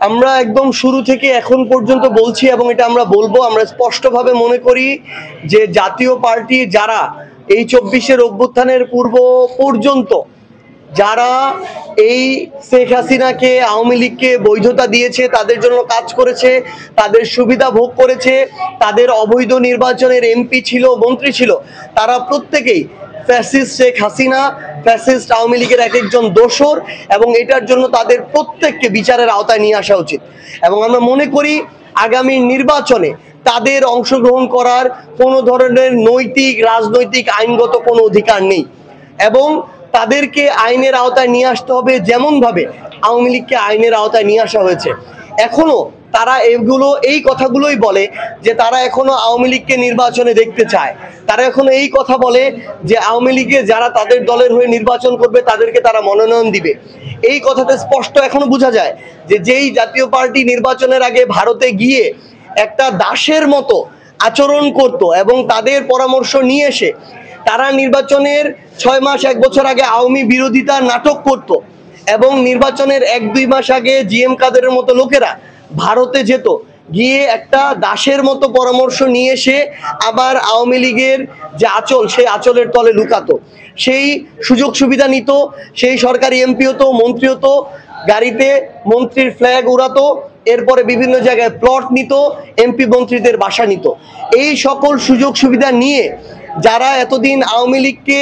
আমরা একদম শুরু থেকে এখন পর্যন্ত বলছি এবং এটা আমরা বলবো, আমরা স্পষ্টভাবে মনে করি যে জাতীয় পার্টি যারা এই 24-এর অভ্যুত্থানের পূর্ব পর্যন্ত যারা এই শেখ হাসিনাকে, আওয়ামী লীগকে বৈধতা দিয়েছে, তাদের জন্য কাজ করেছে, তাদের সুবিধা ভোগ করেছে, তাদের অবৈধ নির্বাচনের এমপি ছিল, মন্ত্রী ছিল, তারা প্রত্যেকেই ফ্যাসিস্ট শেখ হাসিনা, ফ্যাসিস্ট আওয়ামী লীগের এক একজন দোসর, এবং এটার জন্য তাদের প্রত্যেককে বিচারের আওতায় নিয়ে আসা উচিত। এবং আমরা মনে করি আগামী নির্বাচনে তাদের অংশগ্রহণ করার কোনো ধরনের নৈতিক, রাজনৈতিক, আইনগত কোনো অধিকার নেই এবং তাদেরকে আইনের আওতায় নিয়ে আসতে হবে, যেমনভাবে আওয়ামী লীগকে আইনের আওতায় নিয়ে আসা হয়েছে। এখনো তারা এই কথাগুলোই বলে যে তারা এখনো আওয়ামী লীগকে নির্বাচনে দেখতে চায়। তারা এখনো এই কথা বলে যে আওয়ামী লীগে যারা তাদের দলের হয়ে নির্বাচন করবে তাদেরকে তারা মনোনয়ন দিবে। এই কথাতে স্পষ্ট এখনো বোঝা যায় যে যেই জাতীয় পার্টি নির্বাচনের আগে ভারতে গিয়ে একটা দাসের মতো আচরণ করত এবং তাদের পরামর্শ নিয়ে এসে তারা নির্বাচনের 6 মাস 1 বছর আগে আওয়ামী বিরোধিতা নাটক করত এবং নির্বাচনের 1-2 মাস আগে জিএম কাদেরের মতো লোকেরা ভারতে যেত, গিয়ে একটা দাসের মতো পরামর্শ নিয়ে এসে আবার আওয়ামী লীগের যে আঁচল, সেই আঁচলের তলে লুকাতো, সেই সুযোগ সুবিধা নিত, সেই সরকারি এমপি হতো, মন্ত্রী হতো, গাড়িতে মন্ত্রীর ফ্ল্যাগ উড়াতো, এরপরে বিভিন্ন জায়গায় প্লট নিত, এমপি মন্ত্রীদের বাসা নিত। এই সকল সুযোগ সুবিধা নিয়ে যারা এতদিন আওয়ামী লীগকে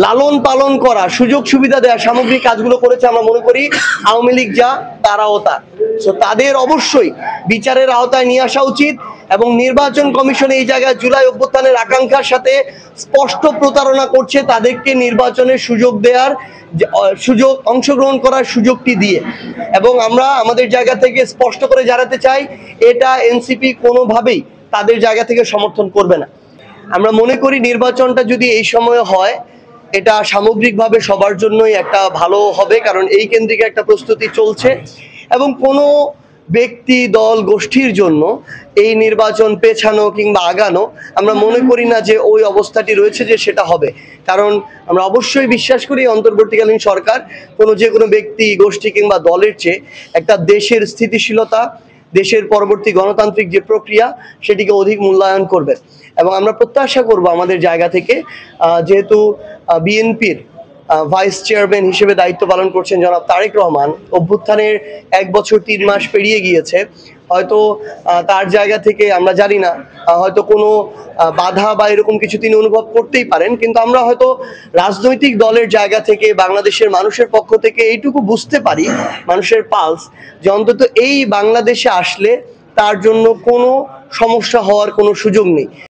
লালন পালন করা, সুযোগ সুবিধা দেওয়া, সামগ্রিক কাজগুলো করেছে, আমরা মনে করি আওয়ামী লীগ যা তারাও তা। সো তাদের অবশ্যই বিচারের আওতায় নিয়ে আসা উচিত এবং নির্বাচন কমিশন এই জায়গায় জুলাই অভ্যুত্থানের আকাঙ্ক্ষার সাথে স্পষ্ট প্রতারণা করছে, তাদেরকে নির্বাচনের সুযোগ দেওয়ার অংশগ্রহণ করার সুযোগটি দিয়ে। এবং আমরা আমাদের জায়গা থেকে স্পষ্ট করে জানাতে চাই, এটা এনসিপি কোনোভাবেই তাদের জায়গা থেকে সমর্থন করবে না। আমরা মনে করি নির্বাচনটা যদি এই সময়ে হয়, এটা সামগ্রিকভাবে সবার জন্যই একটা ভালো হবে, কারণ এই কেন্দ্রিক একটা প্রস্তুতি চলছে এবং কোনো ব্যক্তি, দল, গোষ্ঠীর জন্য এই নির্বাচন পেছানো কিংবা আগানো আমরা মনে করি না যে ওই অবস্থাটি রয়েছে যে সেটা হবে। কারণ আমরা অবশ্যই বিশ্বাস করি অন্তর্বর্তীকালীন সরকার যে কোনো ব্যক্তি, গোষ্ঠী কিংবা দলের চেয়ে একটা দেশের স্থিতিশীলতা, দেশের পরবর্তী গণতান্ত্রিক যে প্রক্রিয়া, সেটিকে অধিক মূল্যায়ন করবে। এবং আমরা প্রত্যাশা করব আমাদের জায়গা থেকে, যেহেতু বিএনপির ভাইস চেয়ারম্যান হিসেবে দায়িত্ব পালন করছেন জনাব তারেক রহমান, অভ্যুত্থানের 1 বছর 3 মাস পেরিয়ে গিয়েছে, হয়তো তার জায়গা থেকে আমরা জানি না, হয়তো কোনো বাধা বা এরকম কিছু তিনি অনুভব করতেই পারেন, কিন্তু আমরা হয়তো রাজনৈতিক দলের জায়গা থেকে, বাংলাদেশের মানুষের পক্ষ থেকে এইটুকু বুঝতে পারি, মানুষের পালস, যে অন্তত এই বাংলাদেশে আসলে তার জন্য কোনো সমস্যা হওয়ার কোনো সুযোগ নেই।